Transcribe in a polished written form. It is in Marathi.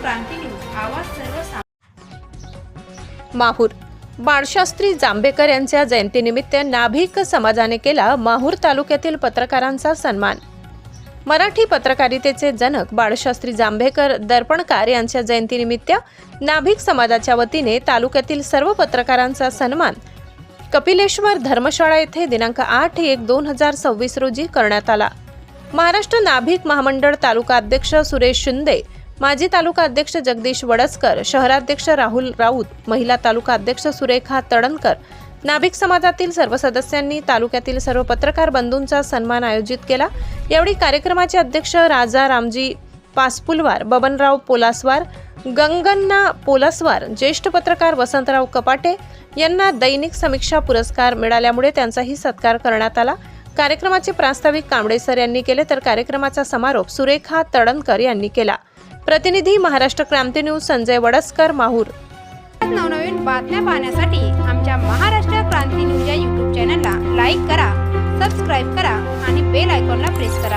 क्रांती न्यूज आवाज सर्वसामान्य। माहूर बाळशास्त्री जांभेकर यांच्या जयंतीनिमित्त नाभिक समाजाने केला माहूर तालुक्यातील पत्रकारांचा सन्मान। मराठी पत्रकारितेचे जनक बाळशास्त्री जांभेकर दर्पणकार यांच्या जयंतीनिमित्त नाभिक समाजाच्या वतीने तालुक्यातील सर्व पत्रकारांचा सन्मान कपिलेश्वर धर्मशाळा येथे दिनांक 8/1/2026 रोजी करण्यात आला। महाराष्ट्र नाभिक महामंडळ तालुका अध्यक्ष सुरेश शिंदे, माजी तालुका अध्यक्ष जगदीश वडसकर, शहराध्यक्ष राहुल राऊत, महिला तालुका अध्यक्ष सुरेखा तडणकर, नाभिक समाजातील सर्व सदस्यांनी तालुक्यातील सर्व पत्रकार बंधूंचा सन्मान आयोजित केला। यावेळी कार्यक्रमाचे अध्यक्ष राजा रामजी पासपुलवार, बबनराव पोलासवार, गंगन्ना पोलासवार, ज्येष्ठ पत्रकार वसंतराव कपाटे यांना दैनिक समीक्षा पुरस्कार मिळाल्यामुळे त्यांचाही सत्कार करण्यात आला। कार्यक्रमाचे प्रास्ताविक कांबळे सर यांनी केले तर कार्यक्रमाचा समारोप सुरेखा तडणकर यांनी केला। प्रतिनिधी महाराष्ट्र क्रांती न्यूज संजय वडसकर, माहूर। नवनवीन बातम्या पाहण्यासाठी आमच्या महाराष्ट्र क्रांती न्यूज या YouTube चॅनलला लाईक करा, सबस्क्राईब करा आणि बेल आयकॉनला प्रेस करा।